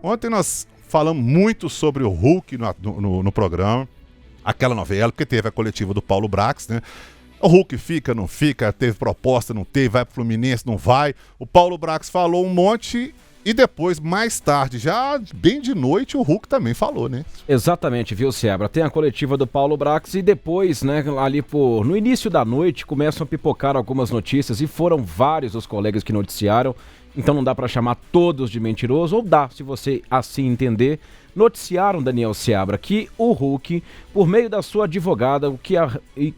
Ontem nós falamos muito sobre o Hulk no programa, aquela novela, porque teve a coletiva do Paulo Brax, né? O Hulk fica, não fica, teve proposta, não teve, vai pro Fluminense, não vai. O Paulo Brax falou um monte e depois, mais tarde, já bem de noite, o Hulk também falou, né? Exatamente, viu, Seabra? Tem a coletiva do Paulo Brax e depois, né, ali no início da noite, começam a pipocar algumas notícias e foram vários os colegas que noticiaram. Então não dá para chamar todos de mentiroso, ou dá, se você assim entender. Noticiaram, Daniel Seabra, que o Hulk, por meio da sua advogada,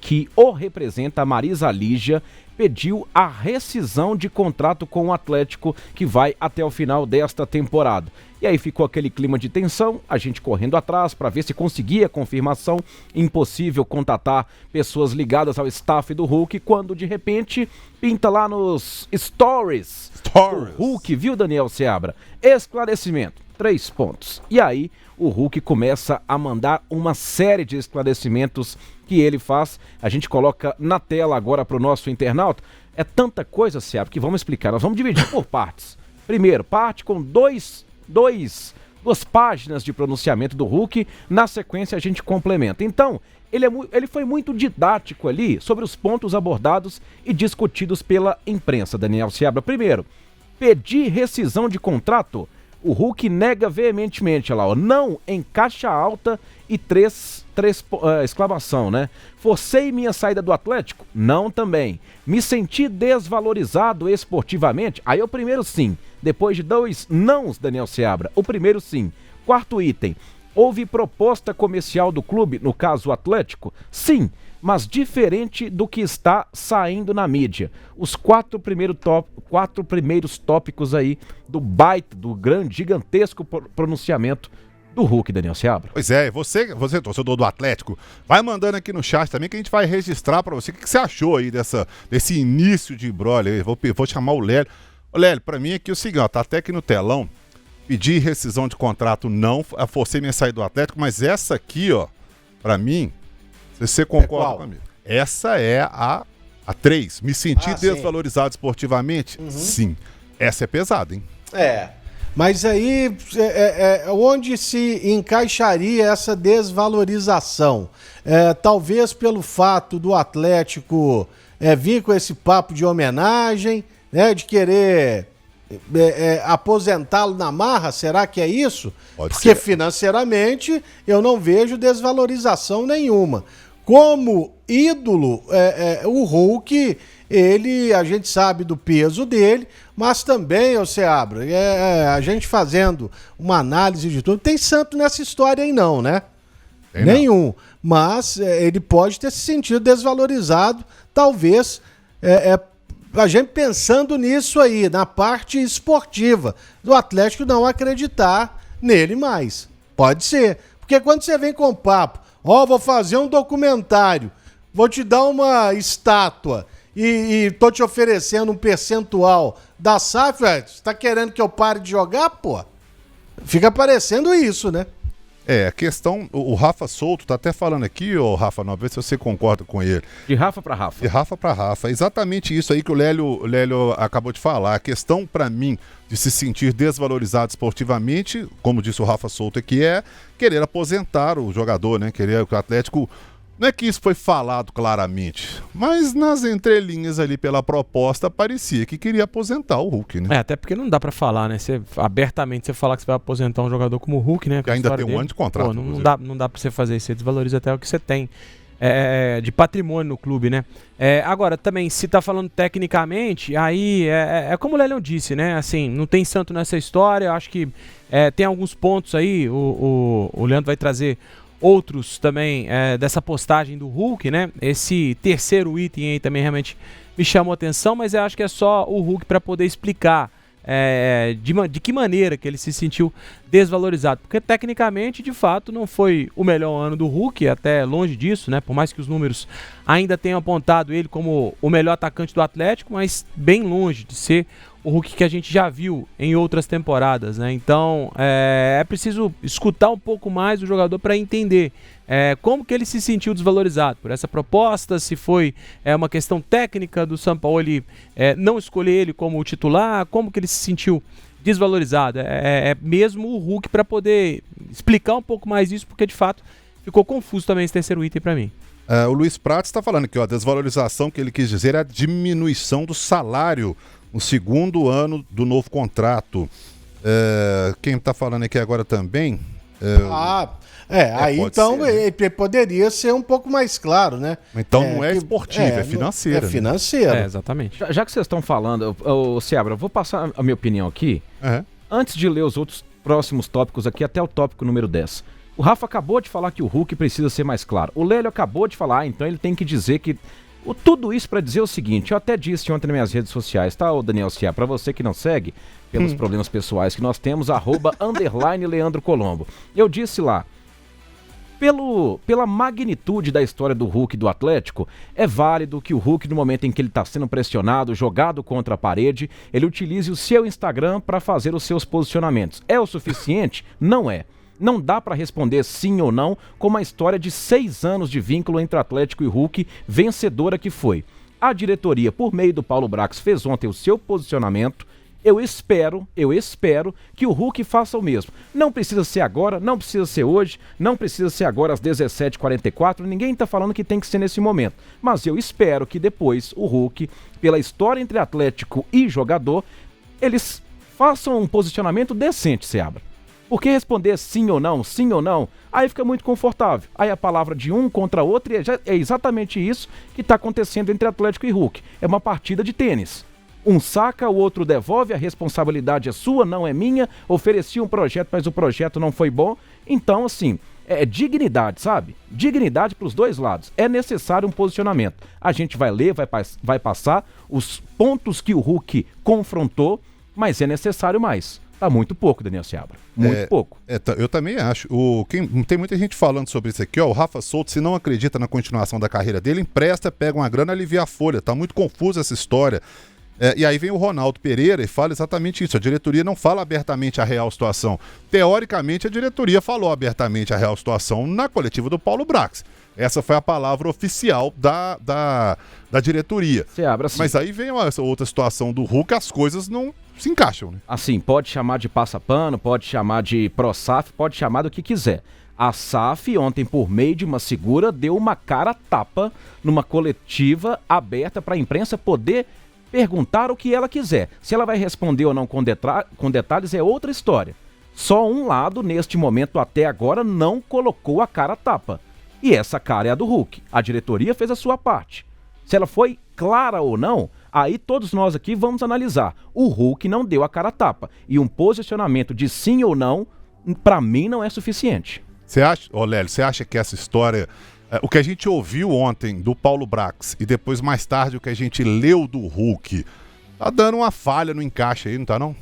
que o representa, a Marisa Lígia, pediu a rescisão de contrato com o Atlético, que vai até o final desta temporada. E aí ficou aquele clima de tensão, a gente correndo atrás para ver se conseguia confirmação. Impossível contatar pessoas ligadas ao staff do Hulk, quando de repente pinta lá nos stories. O Hulk, viu, Daniel Seabra? Esclarecimento, 3 pontos. E aí o Hulk começa a mandar uma série de esclarecimentos que ele faz. A gente coloca na tela agora para o nosso internauta. É tanta coisa, Seabra, que vamos explicar. Nós vamos dividir por partes. Primeiro, parte com duas páginas de pronunciamento do Hulk. Na sequência a gente complementa. Então, ele foi muito didático ali sobre os pontos abordados e discutidos pela imprensa, Daniel Seabra. Primeiro, pedir rescisão de contrato. O Hulk nega veementemente, lá, ó, não, em caixa alta e três exclamação, né? Forcei minha saída do Atlético? Não também. Me senti desvalorizado esportivamente? Aí é o primeiro sim. Depois de 2 nãos, Daniel Seabra, o primeiro sim. Quarto item, houve proposta comercial do clube, no caso o Atlético? Sim, mas diferente do que está saindo na mídia. Os 4 primeiros tópicos aí do grande, gigantesco pronunciamento do Hulk, Daniel Seabra. Pois é, você torcedor do Atlético, vai mandando aqui no chat também que a gente vai registrar pra você. O que você achou aí desse início de brolha? Vou chamar o Lélio. Ô Lélio, pra mim aqui é o seguinte, ó, tá até aqui no telão, pedi rescisão de contrato não, forcei minha saída do Atlético, mas essa aqui, ó, pra mim, se você concorda comigo, essa é a 3. Me senti desvalorizado esportivamente? Sim. Essa é pesada, hein? Mas aí, onde se encaixaria essa desvalorização? Talvez pelo fato do Atlético vir com esse papo de homenagem, né, de querer aposentá-lo na marra, será que é isso? Porque financeiramente eu não vejo desvalorização nenhuma. Como ídolo, o Hulk, a gente sabe do peso dele, mas também, ô Seabra, a gente fazendo uma análise de tudo, tem santo nessa história aí não, né? Nenhum. Não. Mas ele pode ter se sentido desvalorizado, talvez, a gente pensando nisso aí, na parte esportiva, do Atlético não acreditar nele mais. Pode ser. Porque quando você vem com papo, vou fazer um documentário, vou te dar uma estátua e tô te oferecendo um percentual da SAF, você tá querendo que eu pare de jogar, pô? Fica parecendo isso, né? A questão, o Rafa Souto tá até falando aqui, Rafa, não, vê se você concorda com ele. De Rafa para Rafa. De Rafa para Rafa. É exatamente isso aí que o Lélio acabou de falar. A questão, para mim, de se sentir desvalorizado esportivamente, como disse o Rafa Souto aqui, é querer aposentar o jogador, né? Querer que o Atlético... Não é que isso foi falado claramente, mas nas entrelinhas ali pela proposta parecia que queria aposentar o Hulk, né? Até porque não dá pra falar, né? Abertamente você falar que você vai aposentar um jogador como o Hulk, né? Que ainda tem um ano de contrato. Não dá pra você fazer isso, você desvaloriza até o que você tem de patrimônio no clube, né? Agora, também, se tá falando tecnicamente, aí é como o Lélio disse, né? Assim, não tem santo nessa história, eu acho que tem alguns pontos aí, o Leandro vai trazer outros também dessa postagem do Hulk, né? Esse terceiro item aí também realmente me chamou a atenção, mas eu acho que é só o Hulk para poder explicar de que maneira que ele se sentiu desvalorizado. Porque tecnicamente, de fato, não foi o melhor ano do Hulk, até longe disso, né? Por mais que os números ainda tenham apontado ele como o melhor atacante do Atlético, mas bem longe de ser o Hulk que a gente já viu em outras temporadas, né? Então é preciso escutar um pouco mais o jogador para entender como que ele se sentiu desvalorizado por essa proposta, se foi uma questão técnica do Sampaoli não escolher ele como titular, como que ele se sentiu desvalorizado. É mesmo o Hulk para poder explicar um pouco mais isso, porque de fato ficou confuso também esse terceiro item para mim. O Luiz Prates está falando que a desvalorização que ele quis dizer é a diminuição do salário no segundo ano do novo contrato. Quem está falando aqui agora também... aí então ele poderia ser um pouco mais claro, né? Então não é esportivo, é financeiro. É financeiro. Exatamente. Já que vocês estão falando, Seabra, eu vou passar a minha opinião aqui, antes de ler os outros próximos tópicos aqui, até o tópico número 10. O Rafa acabou de falar que o Hulk precisa ser mais claro. O Lélio acabou de falar, então ele tem que dizer que... Tudo isso para dizer o seguinte, eu até disse ontem nas minhas redes sociais, tá, Daniel Seabra? Para você que não segue, pelos problemas pessoais que nós temos, @_Leandro Colombo. Eu disse lá, pela magnitude da história do Hulk do Atlético, é válido que o Hulk, no momento em que ele está sendo pressionado, jogado contra a parede, ele utilize o seu Instagram para fazer os seus posicionamentos. É o suficiente? Não é. Não dá para responder sim ou não com uma história de 6 anos de vínculo entre Atlético e Hulk, vencedora que foi. A diretoria, por meio do Paulo Brax, fez ontem o seu posicionamento. Eu espero que o Hulk faça o mesmo. Não precisa ser agora, não precisa ser hoje, não precisa ser agora às 17h44, ninguém está falando que tem que ser nesse momento. Mas eu espero que depois o Hulk, pela história entre Atlético e jogador, eles façam um posicionamento decente, Seabra. Porque responder sim ou não, aí fica muito confortável. Aí a palavra de um contra outro é exatamente isso que está acontecendo entre Atlético e Hulk. É uma partida de tênis. Um saca, o outro devolve, a responsabilidade é sua, não é minha. Ofereci um projeto, mas o projeto não foi bom. Então, assim, é dignidade, sabe? Dignidade para os dois lados. É necessário um posicionamento. A gente vai ler, vai passar os pontos que o Hulk confrontou, mas é necessário mais. Tá muito pouco, Daniel Seabra. Muito pouco. Eu também acho. Tem muita gente falando sobre isso aqui, ó. O Rafa Souto, se não acredita na continuação da carreira dele, empresta, pega uma grana e alivia a folha. Tá muito confusa essa história. E aí vem o Ronaldo Pereira e fala exatamente isso. A diretoria não fala abertamente a real situação. Teoricamente, a diretoria falou abertamente a real situação na coletiva do Paulo Brax. Essa foi a palavra oficial da diretoria. Seabra, sim. Mas aí vem essa outra situação do Hulk, as coisas não se encaixam, né? Assim, pode chamar de passapano, pode chamar de ProSAF, pode chamar do que quiser. A SAF, ontem, por meio de uma segura, deu uma cara tapa numa coletiva aberta para a imprensa poder perguntar o que ela quiser. Se ela vai responder ou não com detalhes é outra história. Só um lado, neste momento até agora, não colocou a cara tapa. E essa cara é a do Hulk. A diretoria fez a sua parte. Se ela foi clara ou não, aí todos nós aqui vamos analisar. O Hulk não deu a cara tapa. E um posicionamento de sim ou não, para mim, não é suficiente. Você acha, Lélio, você acha que essa história... o que a gente ouviu ontem do Paulo Brax e depois mais tarde o que a gente leu do Hulk, tá dando uma falha no encaixe aí, não tá não?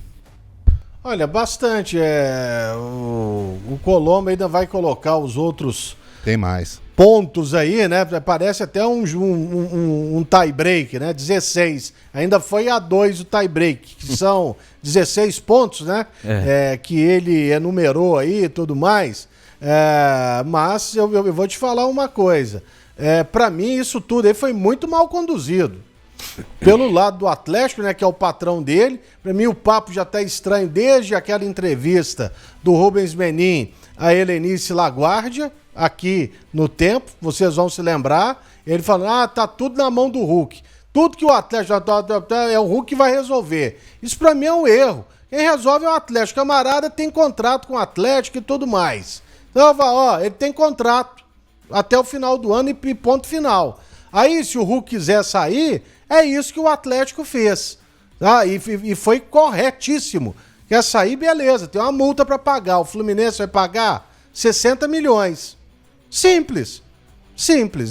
Olha, bastante. O Colombo ainda vai colocar os outros... Tem mais. Pontos aí, né? Parece até um tie break, né? 16. Ainda foi a 2 o tie break, que são 16 pontos, né? Que ele enumerou aí e tudo mais. Mas eu vou te falar uma coisa. Pra mim, isso tudo aí foi muito mal conduzido. Pelo lado do Atlético, né? Que é o patrão dele. Pra mim, o papo já tá estranho desde aquela entrevista do Rubens Menin a Helenice Laguardia, aqui no Tempo, vocês vão se lembrar, ele falando, tá tudo na mão do Hulk. Tudo que o Atlético é o Hulk que vai resolver. Isso pra mim é um erro. Quem resolve é o Atlético. O camarada tem contrato com o Atlético e tudo mais. Então, ele tem contrato até o final do ano e ponto final. Aí, se o Hulk quiser sair, é isso que o Atlético fez. Tá? E foi corretíssimo. Quer sair, beleza, tem uma multa pra pagar. O Fluminense vai pagar 60 milhões. Simples.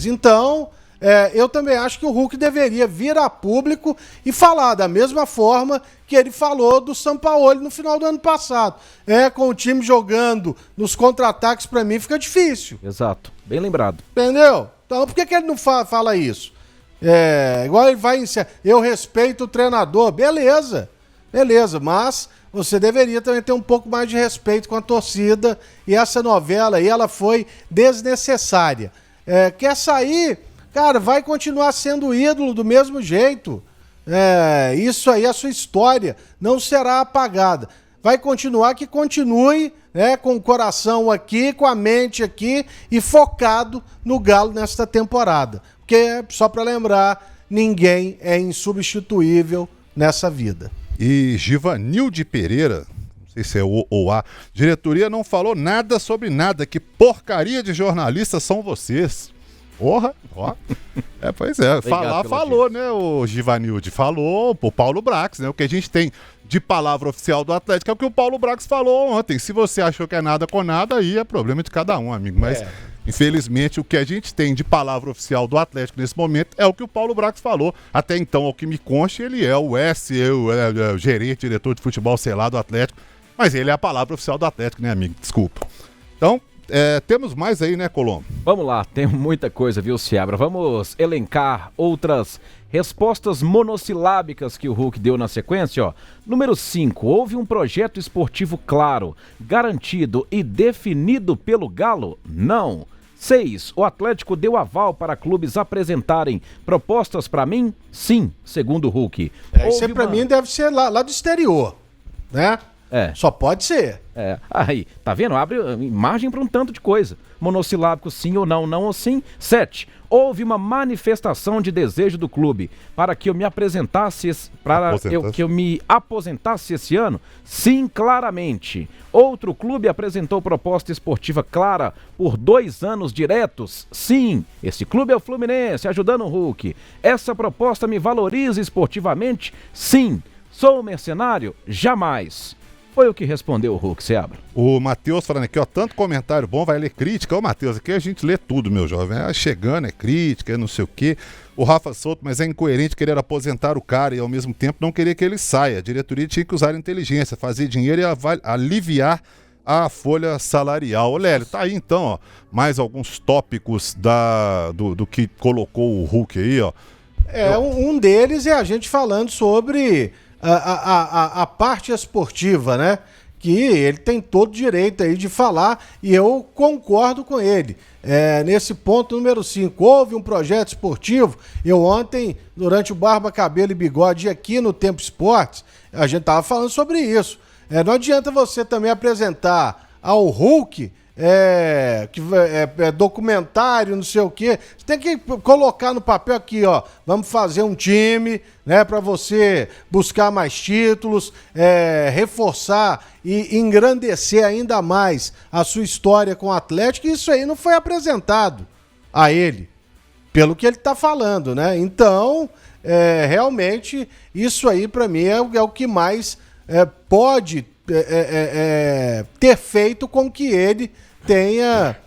Então, eu também acho que o Hulk deveria vir a público e falar da mesma forma que ele falou do Sampaoli no final do ano passado. Com o time jogando nos contra-ataques, pra mim fica difícil. Exato, bem lembrado. Entendeu? Então, por que ele não fala isso? Igual ele vai ensinar. Eu respeito o treinador, beleza, mas você deveria também ter um pouco mais de respeito com a torcida, e essa novela aí, ela foi desnecessária. Quer sair, cara, vai continuar sendo ídolo do mesmo jeito. Isso aí, a sua história não será apagada. vai continuar, que continue, né, com o coração aqui, com a mente aqui e focado no Galo nesta temporada. Porque, só para lembrar, ninguém é insubstituível nessa vida. E Givanilde Pereira, não sei se é o ou a, diretoria não falou nada sobre nada, que porcaria de jornalistas são vocês. Porra, ó. Pois é, falar falou, né, o Givanilde, falou o Paulo Brax, né, o que a gente tem de palavra oficial do Atlético é o que o Paulo Brax falou ontem. Se você achou que é nada com nada, aí é problema de cada um, amigo, mas infelizmente o que a gente tem de palavra oficial do Atlético nesse momento é o que o Paulo Brax falou. Até então, ao que me consta, ele é o o gerente, diretor de futebol, sei lá, do Atlético, mas ele é a palavra oficial do Atlético, né, amigo, desculpa. Então, temos mais aí, né, Colombo? Vamos lá, tem muita coisa, viu, Seabra? Vamos elencar outras respostas monossilábicas que o Hulk deu na sequência, ó. Número 5, houve um projeto esportivo claro, garantido e definido pelo Galo? Não. 6, o Atlético deu aval para clubes apresentarem propostas para mim? Sim, segundo o Hulk. Isso pra mim deve ser lá do exterior, né? Só pode ser. Aí, tá vendo? Abre margem para um tanto de coisa. Monossilábico sim ou não, não ou sim. 7. Houve uma manifestação de desejo do clube para que eu me apresentasse, que eu me aposentasse esse ano? Sim, claramente. Outro clube apresentou proposta esportiva clara por 2 anos diretos? Sim. Esse clube é o Fluminense, ajudando o Hulk. Essa proposta me valoriza esportivamente? Sim. Sou mercenário? Jamais. Foi o que respondeu o Hulk, Seabra. O Matheus falando aqui, ó, tanto comentário bom, vai ler crítica. Ô, Matheus, aqui a gente lê tudo, meu jovem. Chegando, é crítica, é não sei o quê. O Rafa Souto, mas é incoerente querer aposentar o cara e ao mesmo tempo não querer que ele saia. A diretoria tinha que usar inteligência, fazer dinheiro e aliviar a folha salarial. Ô, Lélio, tá aí então, ó, mais alguns tópicos do que colocou o Hulk aí, ó. Um deles é a gente falando sobre a parte esportiva, né? Que ele tem todo o direito aí de falar e eu concordo com ele. Nesse ponto número 5, houve um projeto esportivo. Eu ontem, durante o Barba, Cabelo e Bigode aqui no Tempo Esportes, a gente tava falando sobre isso. Não adianta você também apresentar ao Hulk documentário, não sei o quê. Você tem que colocar no papel aqui, ó, vamos fazer um time, né, para você buscar mais títulos, reforçar e engrandecer ainda mais a sua história com o Atlético. E isso aí não foi apresentado a ele, pelo que ele tá falando, né? Então, realmente, isso aí para mim é o que mais pode ter feito com que ele tenha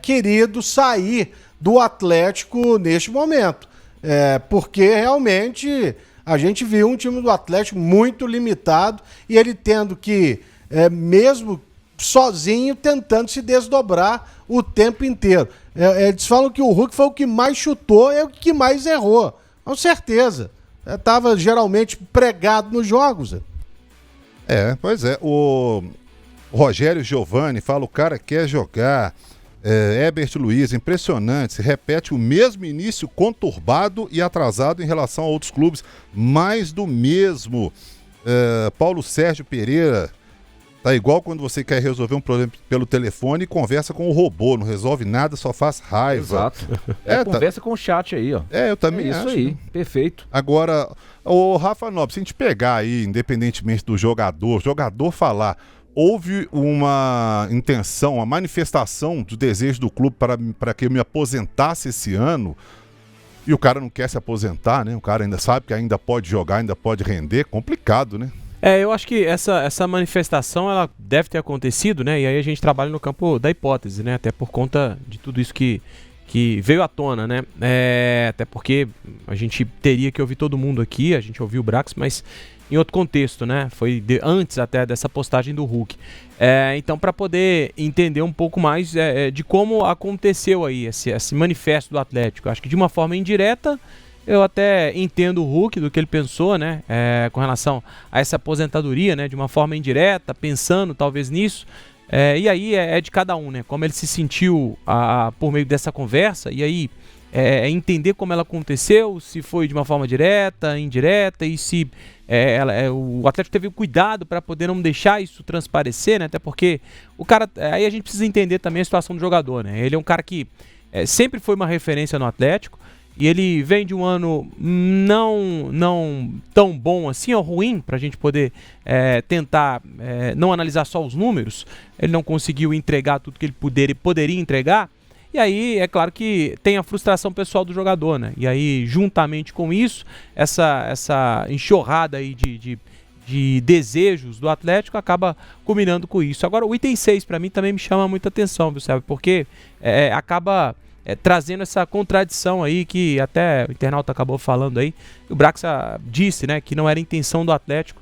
querido sair do Atlético neste momento. Porque realmente a gente viu um time do Atlético muito limitado e ele tendo que, mesmo sozinho, tentando se desdobrar o tempo inteiro. Eles falam que o Hulk foi o que mais chutou e o que mais errou. Com certeza. Estava geralmente pregado nos jogos. Pois é. O Rogério Giovanni fala, o cara quer jogar. Herbert Luiz, impressionante, se repete o mesmo início conturbado e atrasado em relação a outros clubes, mais do mesmo. Paulo Sérgio Pereira, tá igual quando você quer resolver um problema pelo telefone e conversa com o robô, não resolve nada, só faz raiva. Exato. Conversa com o chat aí, ó. Eu também acho. Isso aí, perfeito. Agora, o Rafa Nobre, se a gente pegar aí, independentemente do jogador falar, houve uma intenção, uma manifestação do desejo do clube para que eu me aposentasse esse ano, e o cara não quer se aposentar, né? O cara ainda sabe que ainda pode jogar, ainda pode render, complicado, né? Eu acho que essa manifestação, ela deve ter acontecido, né? E aí a gente trabalha no campo da hipótese, né? Até por conta de tudo isso que veio à tona, né? Até porque a gente teria que ouvir todo mundo aqui, a gente ouviu o Brax, mas em outro contexto, né? Foi antes até dessa postagem do Hulk. Então, para poder entender um pouco mais de como aconteceu aí esse manifesto do Atlético, acho que de uma forma indireta, eu até entendo o Hulk, do que ele pensou, né? Com relação a essa aposentadoria, né? De uma forma indireta, pensando talvez nisso. E aí é de cada um, né? Como ele se sentiu por meio dessa conversa. E aí entender como ela aconteceu, se foi de uma forma direta, indireta, e se o Atlético teve cuidado para poder não deixar isso transparecer, né? Até porque o cara, aí a gente precisa entender também a situação do jogador, né? Ele é um cara que sempre foi uma referência no Atlético, e ele vem de um ano não tão bom assim, ou ruim, para a gente poder tentar não analisar só os números. Ele não conseguiu entregar tudo que ele poderia entregar. E aí, é claro que tem a frustração pessoal do jogador, né? E aí, juntamente com isso, essa enxurrada aí de desejos do Atlético acaba culminando com isso. Agora, o item 6, para mim, também me chama muita atenção, viu, Sérgio? Porque acaba trazendo essa contradição aí que até o internauta acabou falando aí. O Braxa disse, né, que não era intenção do Atlético.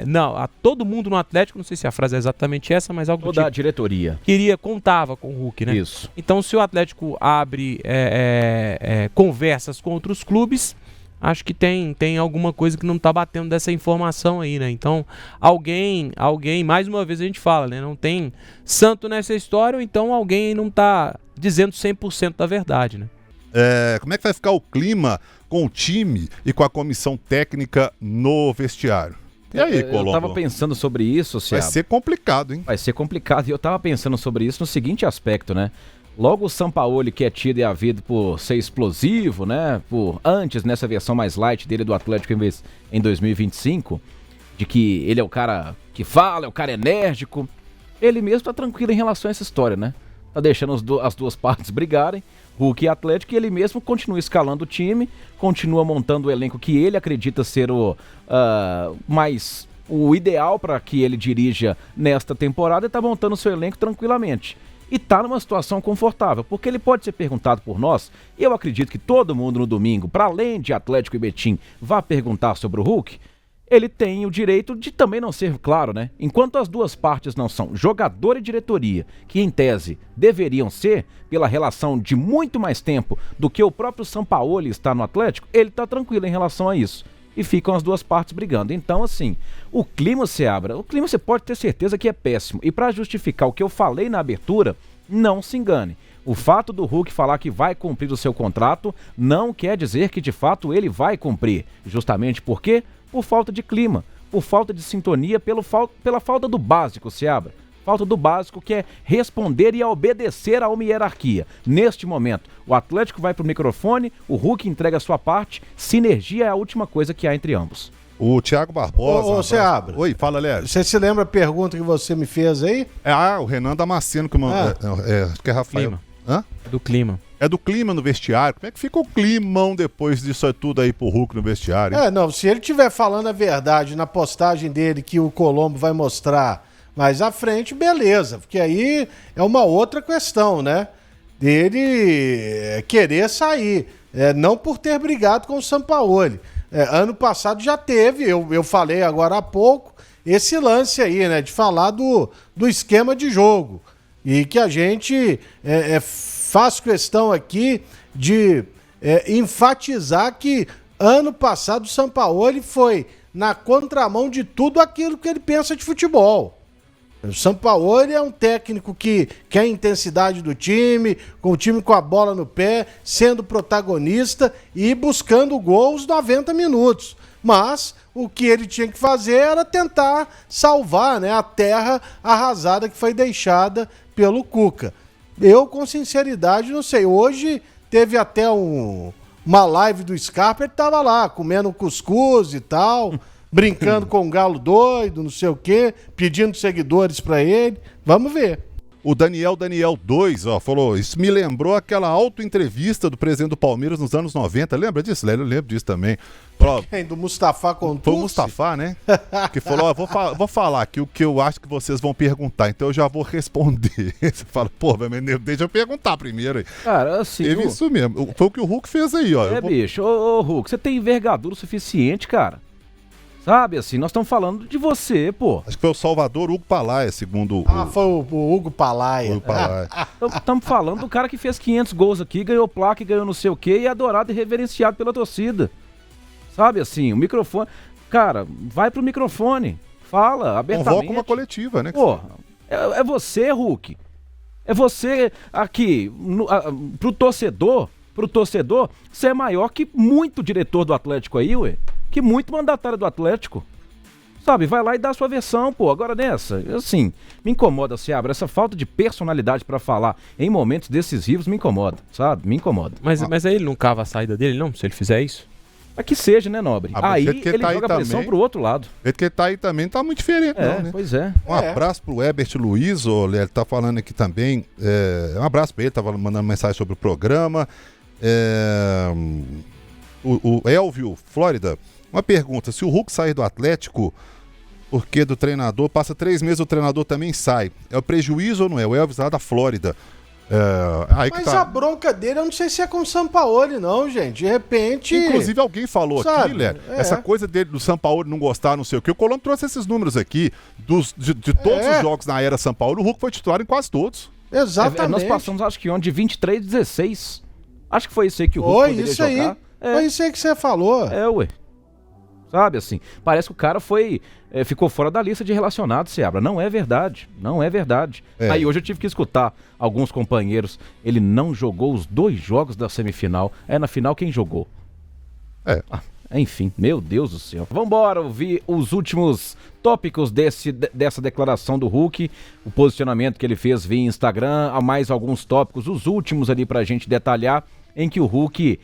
Não, a todo mundo no Atlético, não sei se a frase é exatamente essa, mas algo toda a diretoria contava com o Hulk, né? Isso. Então, se o Atlético abre conversas com outros clubes, acho que tem alguma coisa que não tá batendo dessa informação aí, né? Então, alguém, mais uma vez a gente fala, né? Não tem santo nessa história, ou então alguém não tá dizendo 100% da verdade, né? Como é que vai ficar o clima com o time e com a comissão técnica no vestiário? E aí, Colombo? Eu tava pensando sobre isso, Vai ser complicado, hein? Vai ser complicado. E eu tava pensando sobre isso no seguinte aspecto, né? Logo o Sampaoli, que é tido e havido por ser explosivo, né? Antes, nessa versão mais light dele do Atlético em 2025, de que ele é o cara que fala, é o cara enérgico. Ele mesmo tá tranquilo em relação a essa história, né? Tá deixando as duas partes brigarem, Hulk e Atlético, e ele mesmo continua escalando o time, continua montando o elenco que ele acredita ser o ideal para que ele dirija nesta temporada, e tá montando o seu elenco tranquilamente. E tá numa situação confortável, porque ele pode ser perguntado por nós, e eu acredito que todo mundo no domingo, para além de Atlético e Betim, vá perguntar sobre o Hulk. Ele tem o direito de também não ser claro, né? Enquanto as duas partes não são jogador e diretoria, que em tese deveriam ser, pela relação de muito mais tempo do que o próprio Sampaoli está no Atlético, ele está tranquilo em relação a isso. E ficam as duas partes brigando. Então, assim, o clima você pode ter certeza que é péssimo. E para justificar o que eu falei na abertura, não se engane. O fato do Hulk falar que vai cumprir o seu contrato não quer dizer que de fato ele vai cumprir. Justamente por quê? Por falta de clima, por falta de sintonia, pela falta do básico, Seabra. Falta do básico, que é responder e obedecer a uma hierarquia. Neste momento, o Atlético vai pro microfone, o Hulk entrega a sua parte, sinergia é a última coisa que há entre ambos. O Thiago Barbosa... Ô, Seabra. Oi, fala, Léo. Você se lembra a pergunta que você me fez aí? O Renan Damasceno que mandou. Acho que é Rafael. Clima. Hã? Do clima. É do clima no vestiário. Como é que fica o climão depois disso tudo aí pro Hulk no vestiário? Não, se ele estiver falando a verdade na postagem dele que o Colombo vai mostrar mais à frente, beleza, porque aí é uma outra questão, né? Dele querer sair, não por ter brigado com o Sampaoli. Ano passado já teve, eu falei agora há pouco, esse lance aí, né? De falar do esquema de jogo. E que a gente faz questão aqui de enfatizar que ano passado o Sampaoli foi na contramão de tudo aquilo que ele pensa de futebol. O Sampaoli é um técnico que quer a intensidade do time, com o time com a bola no pé, sendo protagonista e buscando gols 90 minutos. Mas o que ele tinha que fazer era tentar salvar, né, a terra arrasada que foi deixada pelo Cuca. Eu, com sinceridade, não sei. Hoje teve até uma live do Scarpa, ele tava lá comendo cuscuz e tal, brincando com o galo doido, não sei o quê, pedindo seguidores pra ele. Vamos ver. O Daniel 2, falou, isso me lembrou aquela auto-entrevista do presidente do Palmeiras nos anos 90. Lembra disso, Lélio? Eu lembro disso também. Falou, do Mustafa Contursi? Foi o Mustafa, né? Que falou, vou falar aqui o que eu acho que vocês vão perguntar, então eu já vou responder. Você fala, deixa eu perguntar primeiro aí. Cara, assim... Isso mesmo. Foi o que o Hulk fez aí, ó. Bicho, ô Hulk, você tem envergadura o suficiente, cara. Sabe, assim, nós estamos falando de você, pô. Acho que foi o Salvador Hugo Palaia, segundo foi o Hugo Palaia. Estamos falando do cara que fez 500 gols aqui, ganhou placa e ganhou não sei o quê, e é adorado e reverenciado pela torcida. Sabe, assim, o microfone... Cara, vai pro microfone, fala abertamente. Convoca uma coletiva, né? Pô, é você, Hulk. É você aqui, pro torcedor, pro torcedor, você é maior que muito diretor do Atlético aí, ué. Que muito mandatário do Atlético. Sabe, vai lá e dá a sua versão, pô. Agora nessa, assim, me incomoda, Seabra. Essa falta de personalidade pra falar em momentos decisivos me incomoda, sabe? Me incomoda. Mas aí ele não cava a saída dele, não? Se ele fizer isso? Mas que seja, né, Nobre? Aí ele tá joga a pressão pro outro lado. O jeito que ele tá aí também não tá muito diferente, não, né? Pois é. Um abraço pro Herbert Luiz, ele tá falando aqui também. Um abraço pra ele, tava mandando mensagem sobre o programa. O Elvio, Flórida, uma pergunta: se o Hulk sair do Atlético, porque do treinador, passa 3 meses, o treinador também sai, é o prejuízo ou não é? O Elvis lá da Flórida. Mas a bronca dele, eu não sei se é com o Sampaoli, não, gente. De repente. Inclusive, alguém falou aqui, Léo, essa coisa dele do Sampaoli não gostar, não sei o que. O Colombo trouxe esses números aqui de todos os jogos na era Sampaoli. O Hulk foi titular em quase todos. Exatamente. Nós passamos, acho que ontem, de 23 a 16. Acho que foi isso aí que o Hulk poderia isso jogar. Aí. Foi isso aí que você falou. Ué. Sabe, assim, parece que o cara ficou fora da lista de relacionados, Seabra. Não é verdade, não é verdade. Aí hoje eu tive que escutar alguns companheiros, ele não jogou os 2 jogos da semifinal. Na final quem jogou? Enfim, meu Deus do céu. Vambora ouvir os últimos tópicos dessa declaração do Hulk, o posicionamento que ele fez via Instagram, há mais alguns tópicos, os últimos ali pra gente detalhar, em que o Hulk...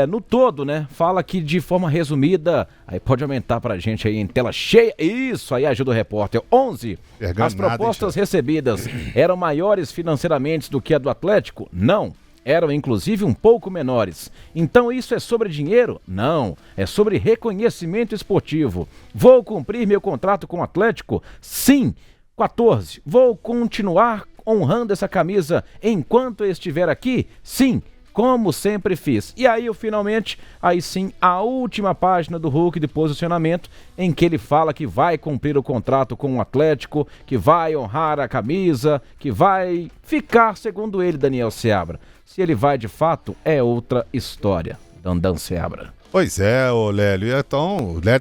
no todo, né, fala que de forma resumida, aí pode aumentar pra gente aí em tela cheia, isso aí ajuda o repórter, 11, as propostas recebidas eram maiores financeiramente do que a do Atlético? Não, eram inclusive um pouco menores. Então isso é sobre dinheiro? Não, é sobre reconhecimento esportivo. Vou cumprir meu contrato com o Atlético? Sim. 14, vou continuar honrando essa camisa enquanto eu estiver aqui? Sim. Como sempre fiz. E aí, finalmente, aí sim, a última página do Hulk de posicionamento, em que ele fala que vai cumprir o contrato com o Atlético, que vai honrar a camisa, que vai ficar, segundo ele, Daniel Seabra. Se ele vai de fato, é outra história. Dandan Seabra. Pois é, ô Lélio. Então, o Lélio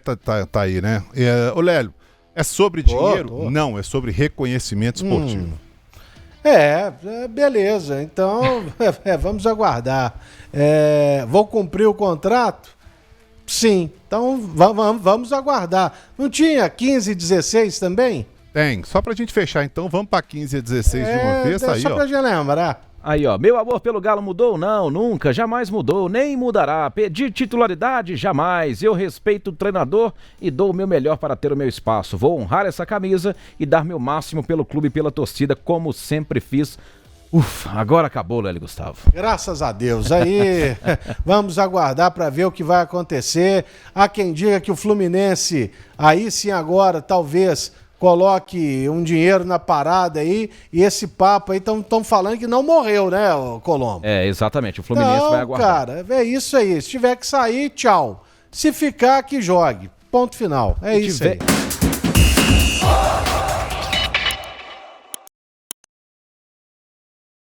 tá aí, né? Ô Lélio, é sobre dinheiro? Não, é sobre reconhecimento esportivo. Beleza, então vamos aguardar. Vou cumprir o contrato? Sim, então vamos aguardar. Não tinha 15 e 16 também? Tem, só pra gente fechar então, vamos pra 15 e 16 de uma vez, aí, só pra gente lembrar. Aí, ó, meu amor pelo Galo mudou? Não, nunca, jamais mudou, nem mudará. Pedir titularidade? Jamais. Eu respeito o treinador e dou o meu melhor para ter o meu espaço. Vou honrar essa camisa e dar meu máximo pelo clube e pela torcida, como sempre fiz. Ufa, agora acabou, Lélio Gustavo. Graças a Deus. Aí, vamos aguardar para ver o que vai acontecer. Há quem diga que o Fluminense, aí sim agora, talvez... coloque um dinheiro na parada aí, e esse papo aí estão falando que não morreu, né, Colombo? Exatamente, o Fluminense vai aguardar. Cara, é isso aí, se tiver que sair, tchau. Se ficar, que jogue. Ponto final, é isso aí.